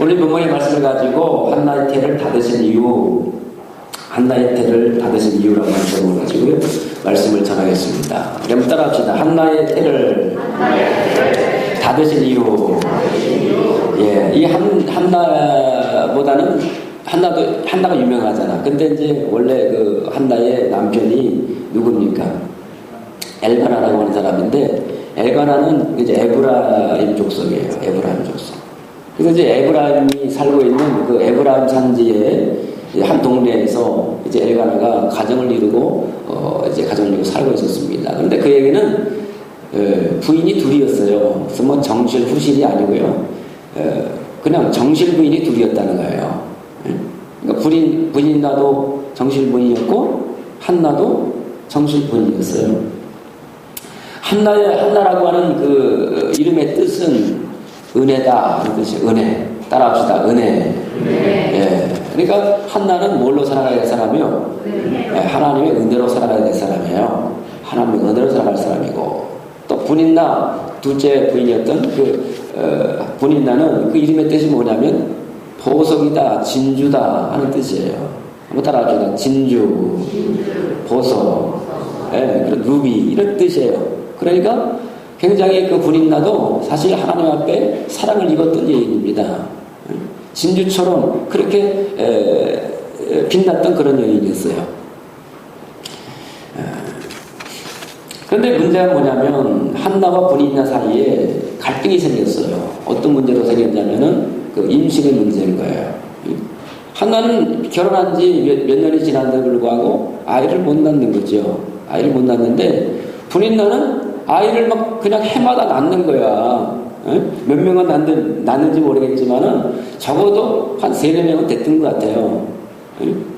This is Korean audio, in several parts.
오늘 본문의 말씀을 가지고 한나의 태를 닫으신 이유, 한나의 태를 닫으신 이유라고 하는 제목을 가지고 말씀을 전하겠습니다. 그럼 따라합시다. 한나의 태를 닫으신 이유. 예, 이 한나보다는 한나가 유명하잖아. 근데 이제 원래 그 한나의 남편이 누굽니까? 엘가나라고 하는 사람인데, 엘가나는 이제 에브라임 족속이에요. 에브라임 족속. 그래서 이제 에브라임이 살고 있는 그 에브라임 산지의 한 동네에서 이제 엘가나가 가정을 이루고 이제 가정을 이루고 살고 있었습니다. 그런데 그에게는 부인이 둘이었어요. 그래서 뭐 정실 후실이 아니고요. 그냥 정실 부인이 둘이었다는 거예요. 그러니까 부인나도 정실 부인이었고 한나도 정실 부인이었어요. 한나라고 하는 그 이름의 뜻은 은혜다 하는 뜻이에요. 은혜. 따라합시다. 은혜. 예. 그러니까 한나는 뭘로 살아가야 될 사람이요? 예, 하나님의 은혜로 살아가야 될 사람이에요. 하나님의 은혜로 살아갈 사람이고, 또 분인나 둘째 부인이었던 그 분인나는 그 이름의 뜻이 뭐냐면 보석이다, 진주다 하는 뜻이에요. 한번 따라합시다. 진주, 보석, 예, 그런 루비 이런 뜻이에요. 그러니까 굉장히 그 분인나도 사실 하나님 앞에 사랑을 입었던 여인입니다. 진주처럼 그렇게 빛났던 그런 여인이었어요. 그런데 문제가 뭐냐면 한나와 분인나 사이에 갈등이 생겼어요. 어떤 문제로 생겼냐면은 그 임신의 문제인 거예요. 한나는 결혼한 지 몇 년이 지났는데 불구하고 아이를 못 낳는 거죠. 아이를 못 낳는데 분인나는 아이를 막 그냥 해마다 낳는 거야. 몇 명은 낳는지 모르겠지만은 적어도 한 3-4명은 됐던 것 같아요.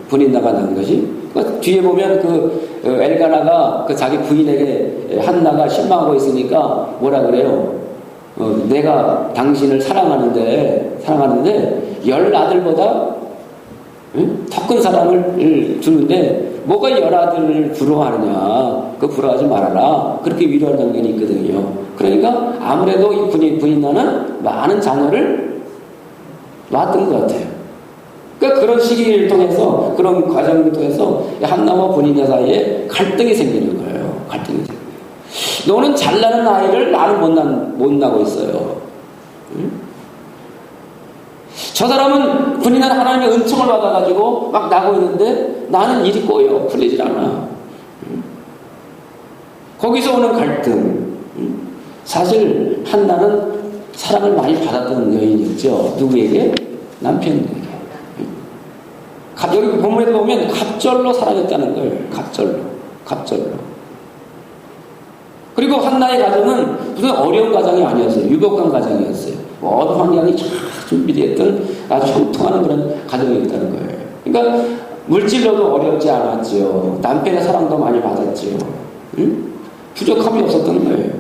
분인나가 낳은 것이. 그러니까 뒤에 보면 그 엘가나가 그 자기 부인에게 한나가 실망하고 있으니까 뭐라 그래요? 내가 당신을 사랑하는데 10아들보다 더 큰 사랑을 주는데 뭐가 10아들을 부러워하느냐. 그거 부러워하지 말아라. 그렇게 위로할 장면이 있거든요. 그러니까 아무래도 이 부인나는 많은 자녀를 낳았던 것 같아요. 그러니까 그런 시기를 통해서, 그런 과정을 통해서 한나와 분인나 사이에 갈등이 생기는 거예요. 갈등이 생겨요. 너는 잘 나는 아이를 나는 못 나고 있어요. 저 사람은 분인나는 하나님의 은총을 받아가지고 막 나고 있는데 나는 일이 꼬여. 풀리질 않아. 거기서 오는 갈등. 사실 한나는 사랑을 많이 받았던 여인이었죠. 누구에게? 남편에게. 여기 본문에도 보면 갑절로 사랑했다는 거예요. 갑절로. 그리고 한나의 가정은 무슨 어려운 가정이 아니었어요. 유복한 가정이었어요. 모든 환경이 잘 준비되었던 아주 형통하는 그런 가정이었다는 거예요. 그러니까 물질로도 어렵지 않았지요. 남편의 사랑도 많이 받았지요. 부족함이 없었던 거예요.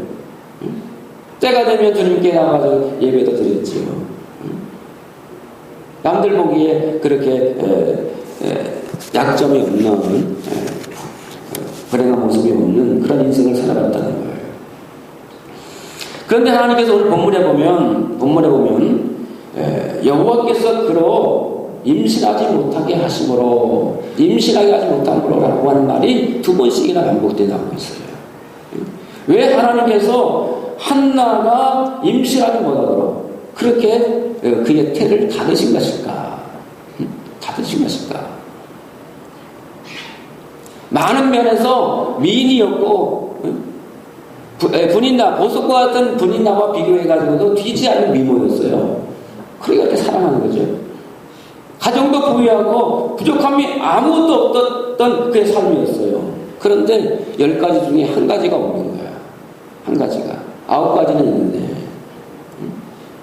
때가 되면 주님께 나가서 예배도 드렸지요. 남들 보기에 그렇게 약점이 없는 불행한 모습이 없는 그런 인생을 살아갔다는 거예요. 그런데 하나님께서 오늘 본문에 보면 여호와께서 그로 임신하지 못하게 하심으로, 임신하게 하지 못함으로라고 하는 말이 2번씩이나 반복되어 나오고 있어요. 왜 하나님께서 한나가 임신하지 못하도록 그렇게 그의 태를 닫으신 것일까? 많은 면에서 미인이었고, 분인나, 보석과 같은 분인나와 비교해가지고도 뒤지 않는 미모였어요. 그러니까 이렇게 사랑하는 거죠. 가정도 부유하고 부족함이 아무것도 없었던 그의 삶이었어요. 그런데 10가지 중에 한 가지가 없는 거야. 한 가지가. 9가지는 있는데.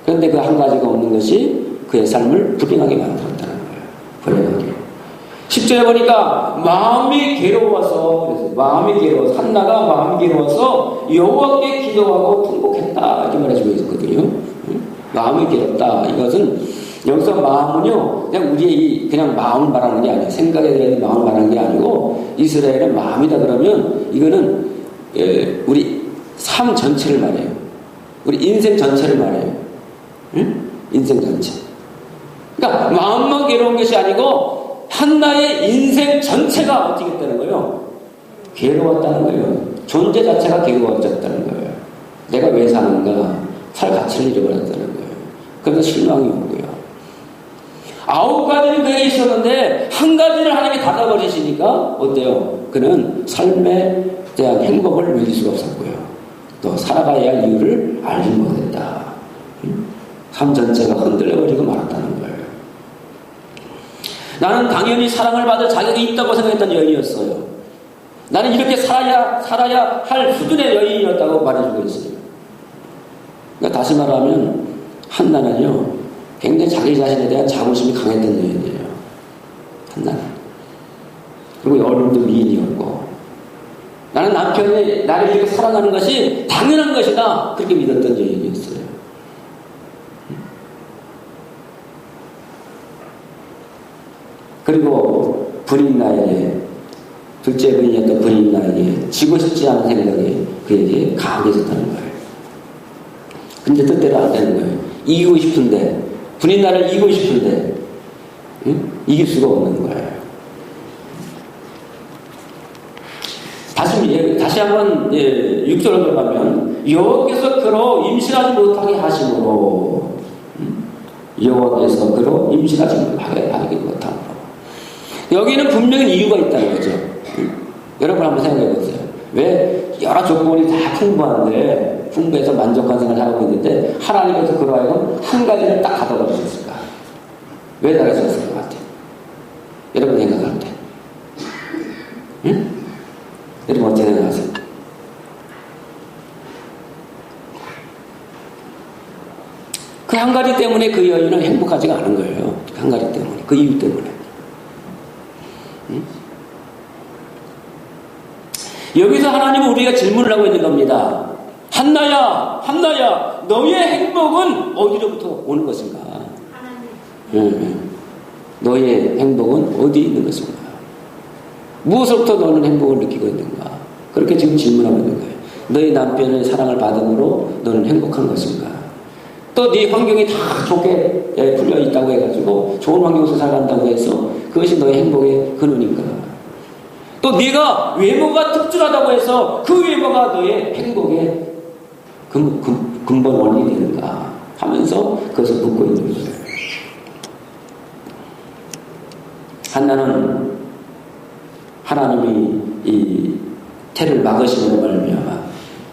그런데 그 한 가지가 없는 것이 그의 삶을 불행하게 만들었다는 거예요. 불행하게. 10절에 보니까 마음이 괴로워서, 한나가 마음이 괴로워서 여호와께 기도하고 통곡했다 이렇게 말해주고 있거든요. 마음이 괴롭다. 이것은 여기서 마음은요, 그냥 우리의 그냥 마음을 말하는 게 아니에요. 생각에 대한 마음을 말하는 게 아니고, 이스라엘의 마음이다 그러면 이거는 우리 삶 전체를 말해요. 우리 인생 전체를 말해요. 인생 전체. 그러니까 마음만 괴로운 것이 아니고 한나의 인생 전체가 어떻게 됐다는 거예요? 괴로웠다는 거예요. 존재 자체가 괴로워졌다는 거예요. 내가 왜 사는가? 살 가치를 잃어버렸다는 거예요. 그래서 실망이 오고요. 9가지는 그에게 있었는데 한 가지를 하나님이 닫아버리시니까 어때요? 그는 삶에 대한 행복을 누릴 수가 없었고요. 또 살아가야 할 이유를 알지 못했다. 삶 전체가 흔들려버리고 말았다는 거예요. 나는 당연히 사랑을 받을 자격이 있다고 생각했던 여인이었어요. 나는 이렇게 살아야 할 수준의 여인이었다고 말해주고 있어요. 그러니까 다시 말하면 한나는요, 굉장히 자기 자신에 대한 자부심이 강했던 여인이에요. 한나는. 그리고 얼굴도 미인이었고, 나는 남편이 나를 이렇게 사랑하는 것이 당연한 것이다, 그렇게 믿었던 여인이었어요. 그리고 브린나에게, 둘째 부인이었던 브린나에게 지고 싶지 않은 생각이 그에게 강하게 있었다는 거예요. 근데 뜻대로 안 되는 거예요. 이기고 싶은데, 브린나를 이기고 싶은데, 이길 수가 없는 거예요. 다시 한번 6절로 가면, 여호와께서 그로 임신하지 못하게 하심으로, 여호와께서 그로 임신하지 못함으로. 여기는 분명히 이유가 있다는 거죠. 여러분 한번 생각해 보세요. 왜 여러 조건이 다 풍부해서 만족한 생활을 하고 있는데 하나님께서 그로 하여금 한 가지를 딱 가져버리셨을까? 왜 나가셨을 것 같아요? 여러분 생각할 때. 응? 여러분 어떻게 생각하세요? 그 한 가지 때문에 그 여인은 행복하지가 않은 거예요. 그 한 가지 때문에. 그 이유 때문에. 응? 여기서 하나님은 우리가 질문을 하고 있는 겁니다. 한나야, 한나야, 너의 행복은 어디로부터 오는 것인가? 너의 행복은 어디 있는 것인가? 무엇으로부터 너는 행복을 느끼고 있는가? 그렇게 지금 질문하고 있는 거예요. 너의 남편의 사랑을 받음으로 너는 행복한 것인가? 또 네 환경이 다 좋게 풀려 있다고 해가지고 좋은 환경에서 살아간다고 해서 그것이 너의 행복의 근원인가? 또 네가 외모가 특출하다고 해서 그 외모가 너의 행복의 근본 원인이 되는가 하면서 그것을 묻고 있는 거예요. 한나는 하나님이 이 태를 막으시는 말미암아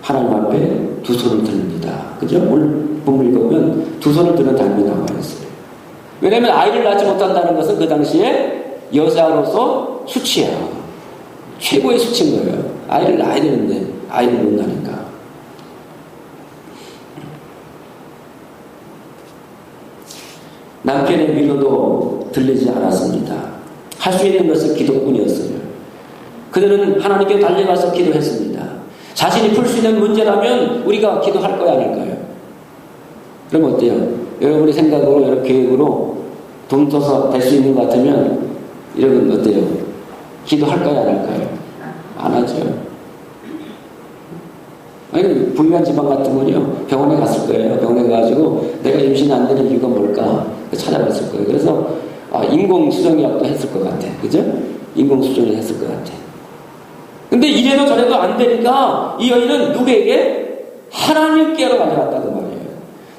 하나님 앞에 두 손을 듭니다. 그죠? 오늘 본문 읽으면 두 손을 드는 장면이 나와 있어요. 왜냐하면 아이를 낳지 못한다는 것은 그 당시에 여자로서 수치예요. 최고의 수치인 거예요. 아이를 낳아야 되는데 아이를 못 낳으니까. 남편의 위로도 들리지 않았습니다. 할 수 있는 것은 기도뿐이었어요. 그들은 하나님께 달려가서 기도했습니다. 자신이 풀 수 있는 문제라면 우리가 기도할 거야, 아닐까요? 그럼 어때요? 여러분의 생각으로, 여러분 계획으로 돈 써서 될 수 있는 것 같으면 여러분 어때요? 기도할 거야, 안 할까요? 안 하죠. 아니, 부유한 지방 같으면요, 병원에 갔을 거예요. 병원에 가가지고 내가 임신이 안 되는 이유가 뭘까? 찾아봤을 거예요. 그래서 인공수정약도 했을 것 같아. 그죠? 인공수정을 했을 것 같아. 근데 이래도 저래도 안 되니까 이 여인은 누구에게? 하나님께로 가져갔다고 말이에요.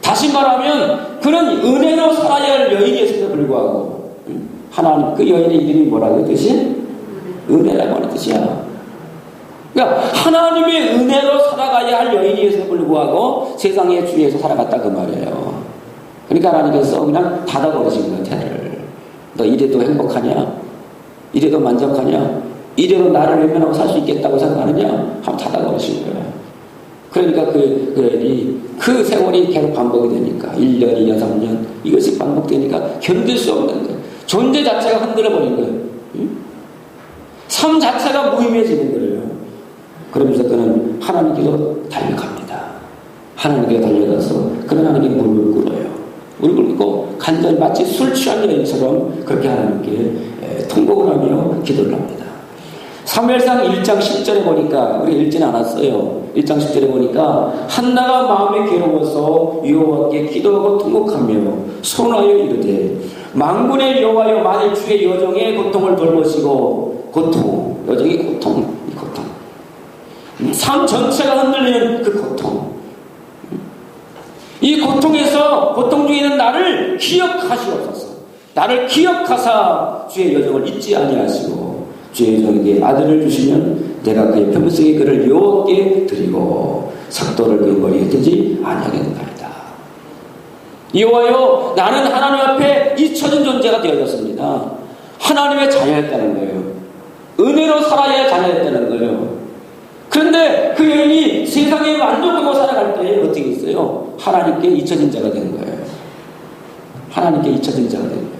다시 말하면 그는 은혜로 살아야 할 여인이었음에도 불구하고 하나님, 그 여인의 이름이 뭐라고 뜻이? 은혜라고 하는 뜻이야. 그러니까 하나님의 은혜로 살아가야 할 여인이었음에도 불구하고 세상의 주위에서 살아갔다 그 말이에요. 그러니까 하나님께서 그냥 닫아버리신 거야, 태를. 너 이래도 행복하냐? 이래도 만족하냐? 이래도 나를 외면하고 살 수 있겠다고 생각하느냐? 한번 닫아버리신 거야. 그러니까 그 세월이 계속 반복이 되니까 1년, 2년, 3년 이것이 반복되니까 견딜 수 없는 거예요. 존재 자체가 흔들어버린 거예요. 삶 자체가 무의미해지는 거예요. 그러면서 그는 하나님께로 달려갑니다. 하나님께 달려가서 그는 하나님께 무릎을 꿇어요. 무릎을 꿇고 간절히 마치 술 취한 여인처럼 그렇게 하나님께 통곡을 하며 기도를 합니다. 사무엘상 1장 10절에 보니까, 우리 읽지는 않았어요. 1장 10절에 보니까 한나가 마음에 괴로워서 여호와께 기도하고 통곡하며 손하여 이르되 만군의 여호와여, 만일 주의 여종의 고통을 돌보시고, 고통, 여종의 고통, 이 고통, 삶 전체가 흔들리는 그 고통, 이 고통에서, 고통 중에 있는 나를 기억하시옵소서. 나를 기억하사 주의 여정을 잊지 아니하시고, 주의 여정에게 아들을 주시면 내가 그의 평생의 그를 여호와께 드리고 삭도를 그의 머리에 대지 아니하겠나이다. 여호와여, 나는 하나님 앞에 잊혀진 존재가 되어졌습니다. 하나님의 자녀였다는 거예요. 은혜로 살아야 자녀였다는 거예요. 그런데 그 여인이 세상에 만족하고 살아갈 때 어떻게 있어요? 하나님께 잊혀진 자가 된 거예요. 하나님께 잊혀진 자가 된 거예요.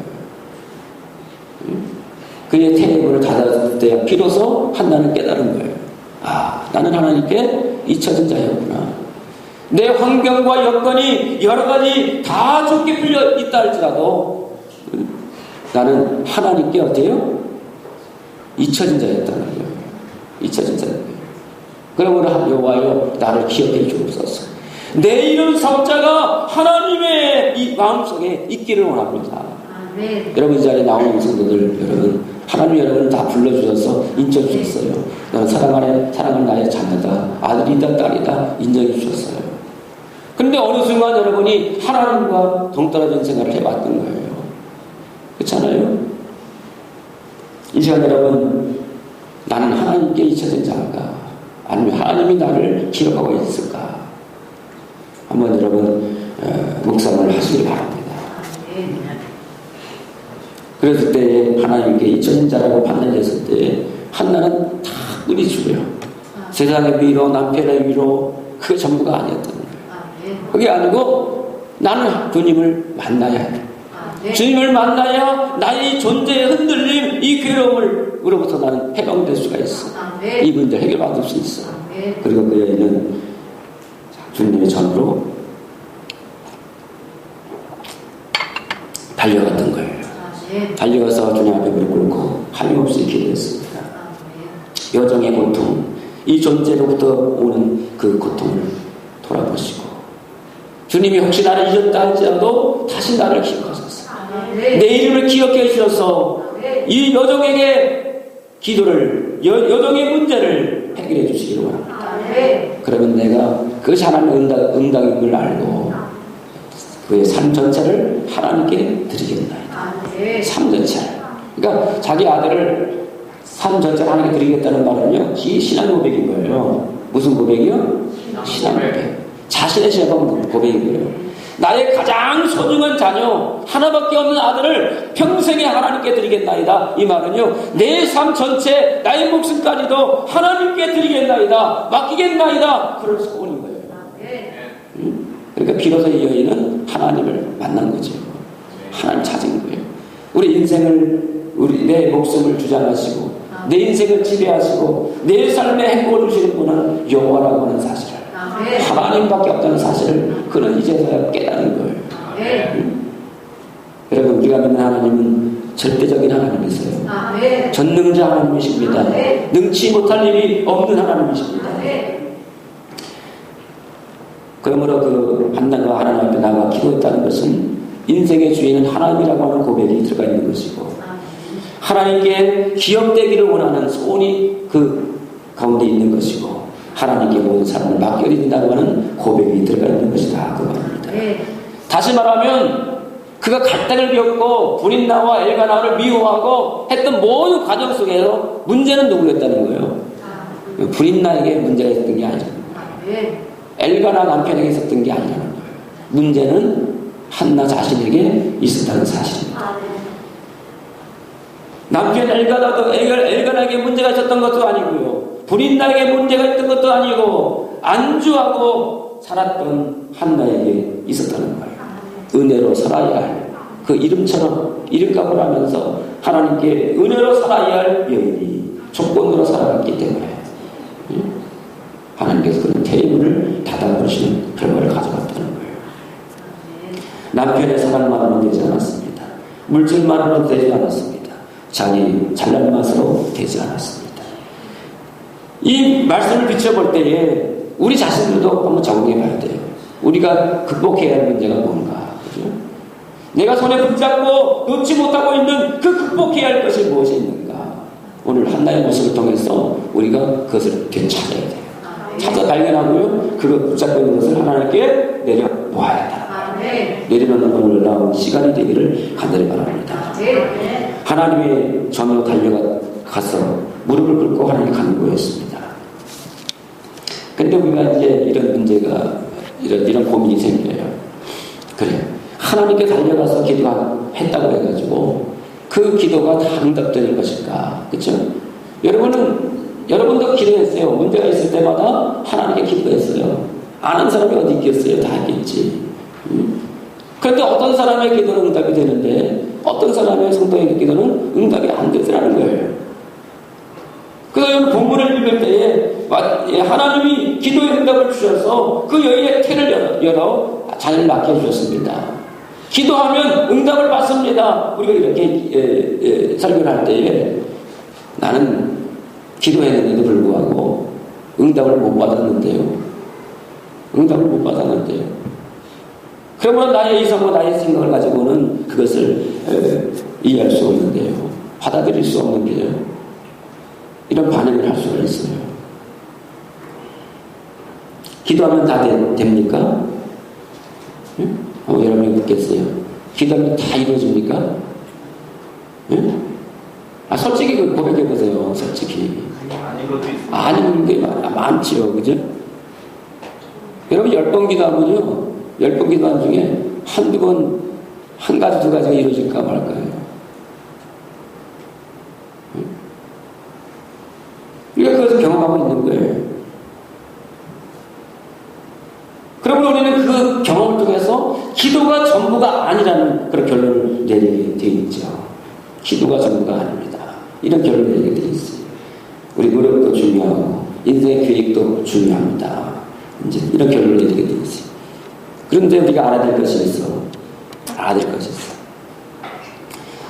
그의 테이블을 닫았을 때 비로소 한나는 깨달은 거예요. 아, 나는 하나님께 잊혀진 자였구나. 내 환경과 여건이 여러 가지 다 좋게 풀려 있다 할지라도 나는 하나님께 어때요? 잊혀진 자였다는 거예요. 잊혀진 자였다는 거예요. 그러므로 여호와여, 나를 기억해 주옵소서. 내 이름 석자가 하나님의 이 마음속에 있기를 원합니다. 네. 여러분, 이 자리에 나오는 성도들 여러분, 하나님 여러분을 다 불러주셔서 인정주셨어요. 너는 사랑하는 나의 자녀다, 아들이다, 딸이다 인정해 주셨어요. 그런데 어느 순간 여러분이 하나님과 동떨어진 생활을 해봤던 거예요. 그렇잖아요? 이 시간 여러분, 나는 하나님께 잊혀진 자가 아니면 하나님이 나를 기억하고 있을까? 한번 여러분 묵상을 하시길 바랍니다. 그랬을 때 하나님께 잊혀진 자라고 판단했을 때 한나는 다 끈이 죽어요. 세상의 위로, 남편의 위로, 그게 전부가 아니었다는 거예요. 그게 아니고 나는 주님을 만나야 해. 주님을 만나야 나의 존재의 흔들림, 이 괴로움으로부터 나는 해방될 수가 있어. 이 문제를 해결받을 수 있어. 그리고 그 여인은 주님의 전으로 달려갔던 거예요. 달려가서 주님 앞에 무릎 꿇고 하염없이 기도했습니다. 여정의 고통, 이 존재로부터 오는 그 고통을 돌아보시고, 주님이 혹시 나를 잊었다 할지라도 다시 나를 기억하소서. 내 이름을 기억해 주셔서 이 여종에게 기도를, 여종의 문제를 해결해 주시기를 원합니다. 그러면 내가 그 하나님의 응답인 걸 알고 그의 삶 전체를 하나님께 드리겠나이다. 삶 전체를. 그러니까 자기 아들을 삶 전체를 하나님께 드리겠다는 말은요, 이 신앙 고백인 거예요. 무슨 고백이요? 신앙 고백. 자신의 신앙 고백인 거예요. 나의 가장 소중한 자녀, 하나밖에 없는 아들을 평생에 하나님께 드리겠나이다. 이 말은요, 내 삶 전체, 나의 목숨까지도 하나님께 드리겠나이다, 맡기겠나이다, 그럴 소원인 거예요. 그러니까 비로소 이 여인은 하나님을 만난 거죠. 하나님 찾은 거예요. 우리 인생을, 내 목숨을 주장하시고 내 인생을 지배하시고 내 삶에 행복을 주시는 분은 여호와라고 하는 사실을, 하나님밖에 없다는 사실을 그는 이제서야 깨닫는 거예요. 여러분, 우리가 믿는 하나님은 절대적인 하나님이세요. 전능자 하나님이십니다. 능치 못할 일이 없는 하나님이십니다. 그러므로 그 한나가 하나님 앞에 나가 기도했다는 것은 인생의 주인은 하나님이라고 하는 고백이 들어가 있는 것이고, 하나님께 기억되기를 원하는 소원이 그 가운데 있는 것이고, 하나님께 모든 사람을 맡겨드린다고 하는 고백이 들어가 있는 것이다, 그 말입니다. 다시 말하면 그가 갈등을 겪고 브린나와 엘가나를 미워하고 했던 모든 과정 속에서 문제는 누구였다는 거예요? 브린나에게 문제가 있었던 게 아니라는 거예요. 엘가나 남편에게 있었던 게 아니라는 거예요. 문제는 한나 자신에게 있었다는 사실입니다. 남편 엘가나에게 문제가 있었던 것도 아니고요, 브린나에게 문제가 있던 것도 아니고, 안주하고 살았던 한나에게 있었다는 거예요. 은혜로 살아야 할, 그 이름처럼 이름값을 하면서 하나님께 은혜로 살아야 할 여인이 조건으로 살아갔기 때문에 하나님께서 그런 테이블을 닫아버리시는 결과를 가져갔다는 거예요. 남편의 사랑만으로 되지 않았습니다. 물질만으로 되지 않았습니다. 자기 잘난 맛으로 되지 않았습니다. 이 말씀을 비춰볼 때에 우리 자신들도 한번 적응해 봐야 돼요. 우리가 극복해야 할 문제가 뭔가, 그죠? 내가 손에 붙잡고 놓지 못하고 있는 그 극복해야 할 것이 무엇이 있는가? 오늘 한나의 모습을 통해서 우리가 그것을 되찾아야 돼요. 찾아 발견하고요. 그걸 붙잡고 있는 것을 하나님께 내려놓아야 한다. 내려놓는 건 놀라운 시간이 되기를 간절히 바랍니다. 하나님의 전으로 달려가서 무릎을 꿇고 하나님께 간구했습니다. 근데 우리가 이제 이런 문제가 이런 고민이 생겨요. 그래, 하나님께 달려가서 기도했다고 해가지고 그 기도가 다 응답되는 것일까? 그렇죠? 여러분도 기도했어요. 문제가 있을 때마다 하나님께 기도했어요. 아는 사람이 어디 있겠어요? 다 했겠지. 그런데 어떤 사람의 기도는 응답이 되는데 어떤 사람의 성도의 기도는 응답이 안 되더라는 거예요. 그래서 여러분 본문을 읽을 때에 하나님이 기도의 응답을 주셔서 그 여인의 태를 열어 자녀를 낳게 해주셨습니다. 기도하면 응답을 받습니다. 우리가 이렇게 설교를 할 때에 나는 기도했는데도 불구하고 응답을 못 받았는데요. 그러므로 나의 이성과 나의 생각을 가지고는 그것을 이해할 수 없는데요. 받아들일 수 없는 게요. 이런 반응을 할 수가 있어요. 기도하면 다 됩니까? 응? 여러분이 묻겠어요. 기도하면 다 이루어집니까? 응? 솔직히 고백해보세요. 솔직히. 아닌 게 많지요. 그죠? 여러분 10번 기도하면요. 10번 기도한 중에 한두 번, 한 가지, 두 가지가 이루어질까 말까요? 우리가 그것을 경험하고 있는 거예요. 그러면 우리는 그 경험을 통해서 기도가 전부가 아니라는 그런 결론을 내리게 되어 있죠. 기도가 전부가 아닙니다. 이런 결론을 내리게 되어 있어요. 우리 노력도 중요하고 인생의 계획도 중요합니다. 이제 이런 결론을 내리게 되어 있어요. 그런데 우리가 알아야 될 것이 있어.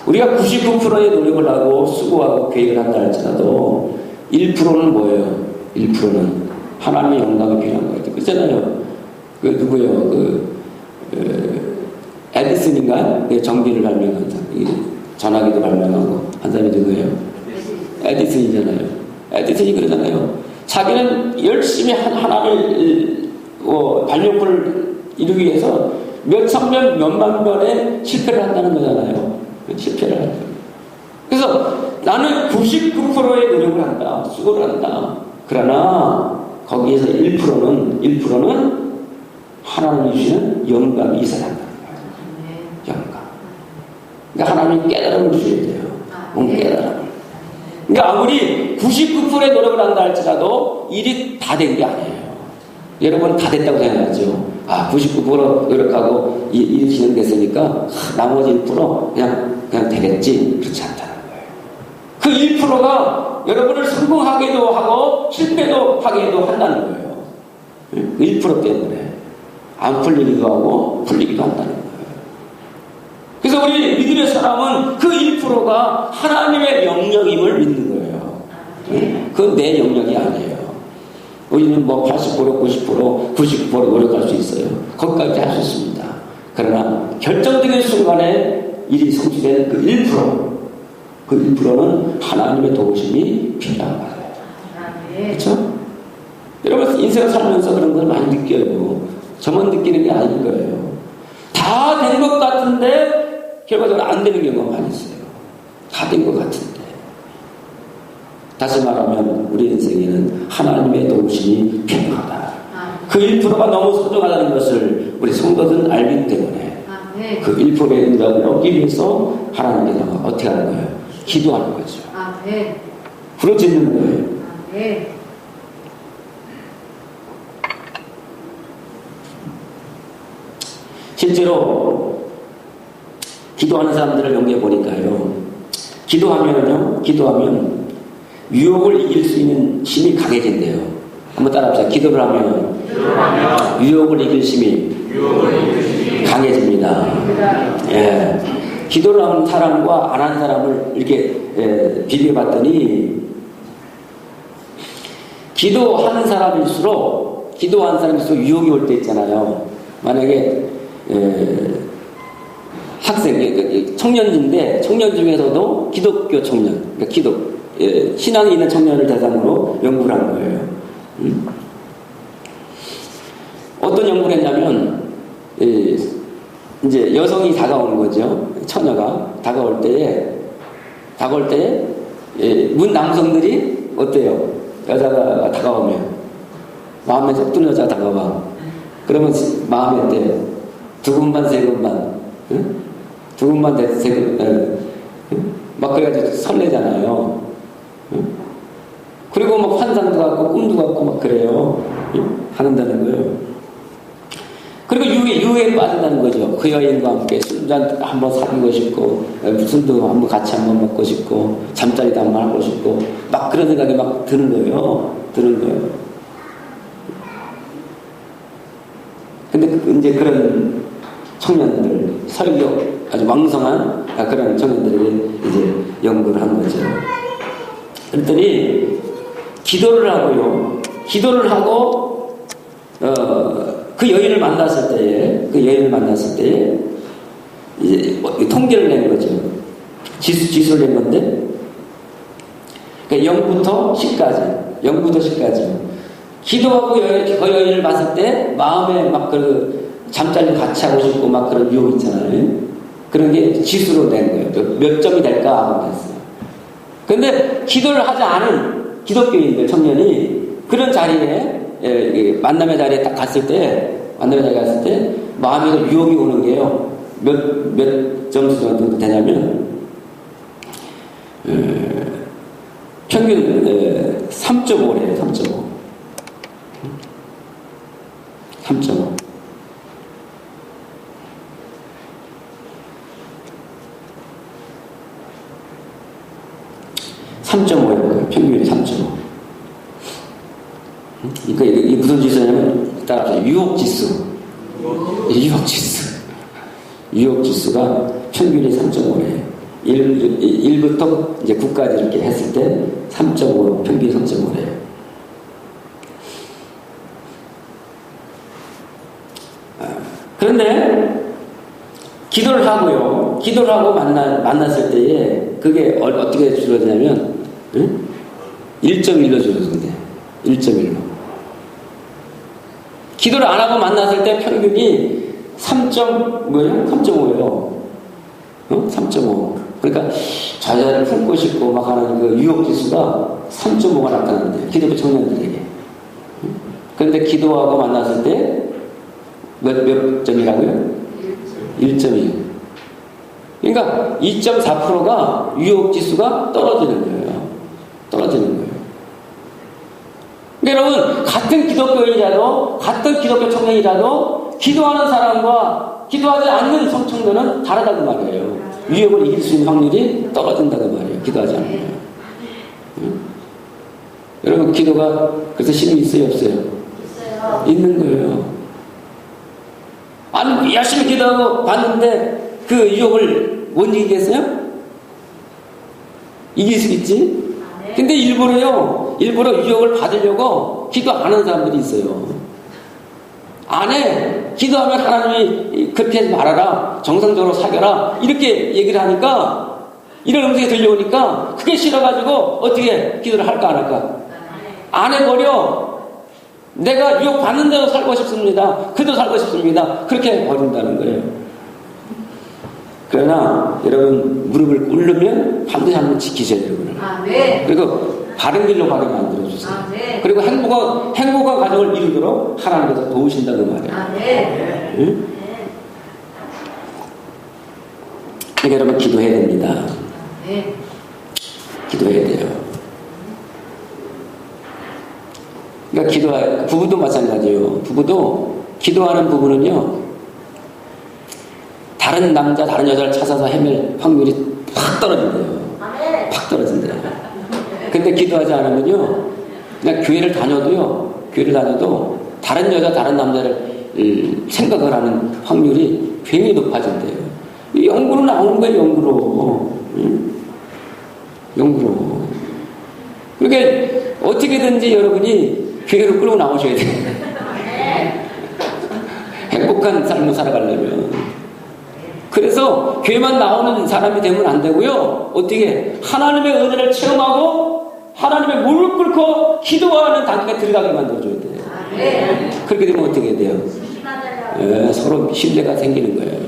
우리가 99%의 노력을 하고 수고하고 계획을 한다 할지라도 1%는 뭐예요? 1%는 하나님의 영광이 필요한 거예요. 그렇잖아요. 그 누구예요? 에디슨인가? 전기를 발명한 사람, 전화기도 발명하고 한 사람이 누구예요? 에디슨이잖아요. 에디슨이 그러잖아요. 자기는 열심히 하나를 발명품을 이루기 위해서 몇천 명, 몇만 번의 실패를 한다는 거잖아요. 실패를 한다. 그래서 나는 99%의 노력을 한다. 수고를 한다. 그러나 거기에서 1%는 하나님이 주시는 영감이 있어야 한다는 거예요. 영감. 그러니까 하나님이 깨달음을 주셔야 돼요. 깨달음. 그러니까 아무리 99%의 노력을 한다 할지라도 일이 다 된 게 아니에요. 여러분 다 됐다고 생각하죠. 99% 노력하고 일이 진행됐으니까 나머지 1% 그냥 되겠지. 그렇지 않다는 거예요. 그 1%가 여러분을 성공하게도 하고 실패도 하게도 한다는 거예요. 그 1% 때문에 안 풀리기도 하고 풀리기도 한다는 거예요. 그래서 우리 믿음의 사람은 그 1%가 하나님의 영역임을 믿는 거예요. 그건 내 영역이 아니에요. 우리는 80%, 90%, 99% 노력할 수 있어요. 거기까지 할 수 있습니다. 그러나 결정적인 순간에 일이 성취되는 그 1%는 하나님의 도우심이 필요한 거예요. 그렇죠? 여러분 인생을 살면서 그런 걸 많이 느껴요. 저만 느끼는 게 아닌 거예요. 다 된 것 같은데 결과적으로 안 되는 경우가 많이 있어요. 다 된 것 같은데. 다시 말하면 우리 인생에는 하나님의 도우심이 필요하다. 그 1%가 너무 소중하다는 것을 우리 성도들은 알기 때문에 그 1%의 응답을 얻기 위해서 하나님께 어떻게 하는 거예요? 기도하는 거죠. 부르짖는 거예요. 실제로 기도하는 사람들을 연구해 보니까요. 기도하면 유혹을 이길 수 있는 힘이 강해진대요. 한번 따라합시다. 기도를 하면 유혹을 이길 힘이 강해집니다. 예. 기도를 하는 사람과 안 하는 사람을 이렇게 비교해 봤더니 기도하는 사람일수록 유혹이 올 때 있잖아요. 만약에 학생, 청년인데 청년 중에서도 기독교 청년, 그러니까 신앙이 있는 청년을 대상으로 연구를 한 거예요. 어떤 연구를 했냐면 이제 여성이 다가오는 거죠. 처녀가 다가올 때에 문 남성들이 어때요? 여자가 다가오면 마음에 쏙 드는 여자가 다가와. 그러면 마음이 어때요? 두근반 세근반, 응? 두근반 세근반, 막 그래가지고 설레잖아요. 응? 그리고 막 환상도 갖고 꿈도 갖고 막 그래요. 응? 하는다는 거예요. 그리고 유해에 빠진다는 거죠. 그 여인과 함께 술잔 한번 사귀고 싶고, 술도 한번 같이 한번 먹고 싶고, 잠자리도 한번 하고 싶고, 막 그런 생각이 막 드는 거예요. 근데 이제 그런 청년들, 설교 아주 왕성한 그런 청년들에게 이제 연구를 한 거죠. 그랬더니 기도를 하고요. 기도를 하고 그 여인을 만났을 때에 이제 통계를 낸 거죠. 지수를 낸 건데, 그러니까 0부터 10까지. 기도하고 그 여인을 봤을 때 마음에 막 그 잠자리 같이 하고 싶고 막 그런 유혹 있잖아요. 그런 게 지수로 낸 거예요. 몇 점이 될까 하고 했어요. 근데 기도를 하지 않은 기독교인들 청년이 그런 자리에 만남의 자리에 딱 갔을 때 마음에서 유혹이 오는 게요. 몇 점수 정도 되냐면 평균 3.5래요. 3.5. 평균이 3.5. 그러니까 이게 무슨 지수냐면 따라서 유혹지수. 유혹지수가 평균이 3.5래. 1부터 이제 9까지 이렇게 했을 때 3.5, 평균이 3.5래. 그런데 기도를 하고 만났을 때에 그게 어떻게 줄어드냐면 1.1로 줄어든대. 1.1로. 기도를 안 하고 만났을 때 평균이 3.5예요. 3.5. 그러니까 자자를 품고 싶고 막 하는 그 유혹지수가 3.5가 나타나는데 기독교 청년들에게. 그런데 기도하고 만났을 때 몇 점이라고요? 1.2. 그러니까 2.4%가 유혹지수가 떨어지는 거예요. 그러니까 여러분, 같은 기독교인이라도, 같은 기독교 청년이라도, 기도하는 사람과 기도하지 않는 청년은 다르다고 말이에요. 유혹을 이길 수 있는 확률이 떨어진다고 말이에요. 기도하지 않으면. 응? 여러분, 기도가 그래서 힘이 있어요, 없어요? 있는 거예요. 아니, 열심히 기도하고 봤는데 그 유혹을 못 이기겠어요? 이길 수 있지? 근데 일부러 유혹을 받으려고 기도 안 하는 사람들이 있어요. 안 해. 기도하면 하나님이 그렇게 하지 말아라. 정상적으로 사겨라. 이렇게 얘기를 하니까, 이런 음성이 들려오니까 그게 싫어가지고 어떻게 기도를 할까 안 할까? 안 해버려. 내가 유혹 받는 대로 살고 싶습니다. 그대로 살고 싶습니다. 그렇게 버린다는 거예요. 그러나 여러분, 무릎을 꿇으면 반드시 한번 지키셔야 되고요. 그리고 바른 길로 가게 만들어주세요. 그리고 행복한 가정을 이루도록 하나님께서 도우신다는 말이에요. 응? 그러니까 여러분, 기도해야 됩니다. 기도해야 돼요. 그러니까 부부도 마찬가지예요. 부부도 기도하는 부부는요, 다른 남자, 다른 여자를 찾아서 헤맬 확률이 확 떨어진대요. 확 떨어진대요. 근데 기도하지 않으면요, 그냥 교회를 다녀도 다른 여자, 다른 남자를 생각을 하는 확률이 굉장히 높아진대요. 이 연구로 나오는 거예요, 연구로. 그러니까 어떻게든지 여러분이 교회로 끌고 나오셔야 돼요. 행복한 삶을 살아가려면. 그래서 교회만 나오는 사람이 되면 안 되고요. 어떻게 하나님의 은혜를 체험하고 하나님의 무릎 꿇고 기도하는 단계에 들어가게 만들어줘야 돼요. 그렇게 되면 어떻게 돼요? 서로 신뢰가 생기는 거예요.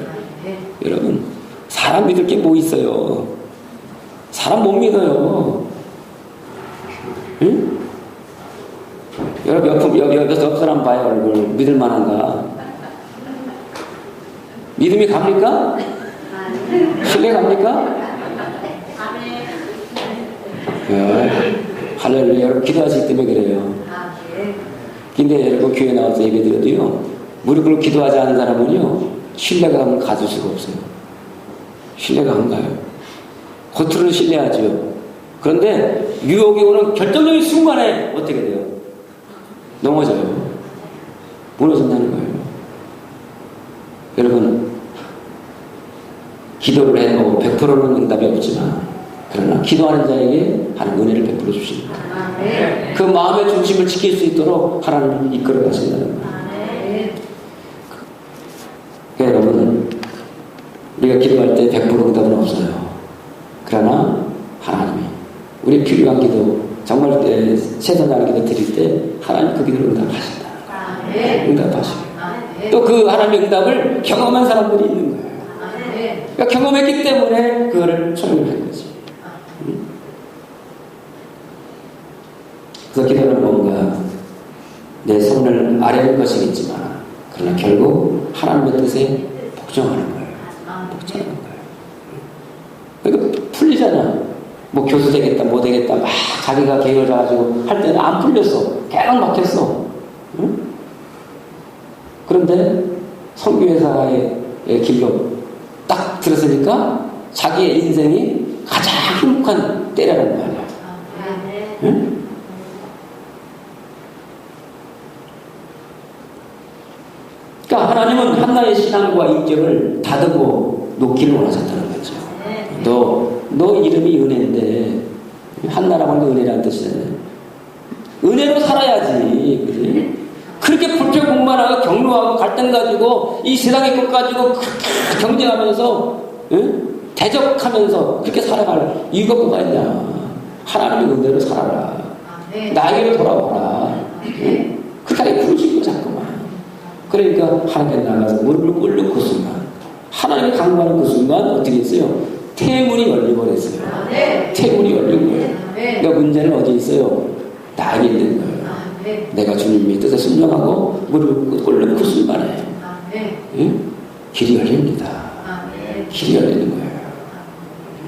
여러분, 사람 믿을 게 뭐 있어요? 사람 못 믿어요. 응? 여러분, 옆 사람 봐요. 얼굴 믿을 만한가? 믿음이 갑니까? 신뢰 갑니까? 할렐루야. 여러분 기도하시기 때문에 그래요. 근데 여러분 교회 나와서 예배드려도요, 무릎 꿇고 기도하지 않은 사람은요, 신뢰감을 가질 수가 없어요. 신뢰가 안 가요. 겉으로는 신뢰하죠. 그런데 유혹이 오는 결정적인 순간에 어떻게 돼요? 넘어져요. 무너진다는 거예요. 여러분, 기도를 해도 100%는 응답이 없지만, 그러나 기도하는 자에게 하나님 은혜를 베풀어 주십니다. 그 마음의 중심을 지킬 수 있도록 하나님을 이끌어 가신다는 거예요. 그러니까 여러분, 우리가 기도할 때 100% 응답은 없어요. 그러나 하나님이 우리 필요한 기도, 정말 최선을 기도 드릴 때 하나님 그 기도를 응답하신다. 응답하시고 또 그 하나님의 응답을 경험한 사람들이 있는 거예요. 그러니까 경험했기 때문에 그거를 설명한 거지. 그래서 기도는 뭔가 내 손을 아뢰는 것이겠지만, 그러나 결국 하나님의 뜻에 복종하는 거예요. 복종하는 거예요. 그러니까 풀리잖아. 뭐 교수 되겠다, 뭐 되겠다, 막 자기가 계획을 잡아가지고 할 때는 안 풀렸어. 계속 막혔어. 응? 그런데 선교회사의 길로 딱 들었으니까 자기의 인생이 가장 행복한 때라는 말이야. 응? 그러니까 하나님은 한나의 신앙과 인격을 다듬고 놓기를 원하셨다는 거죠. 너 이름이 은혜인데, 한나라고 하는 게 은혜라는 뜻이잖아요. 은혜로 살아야지. 그치? 그렇게 불평불만하고 경로하고 갈등 가지고 이 세상의 것 가지고 경쟁하면서, 응? 대적하면서 그렇게 살아갈 이유가 뭐가 있냐. 하나님의 은혜로 살아라. 나에게로 돌아와라. 응? 그렇게 부르시고 자꾸만. 그러니까 하나님께 나가서 무릎을 꿇는 그 순간, 하나님이 강구하는 그 순간 어떻게 했어요? 태문이 열려버렸어요. 태문이 열린 거예요. 그러니까 문제는 어디 있어요? 나에게 있는 거예요. 내가 주님의 뜻에 순종하고 무릎을 꿇는 그 순간에, 응? 길이 열립니다. 길이 열리는 거예요.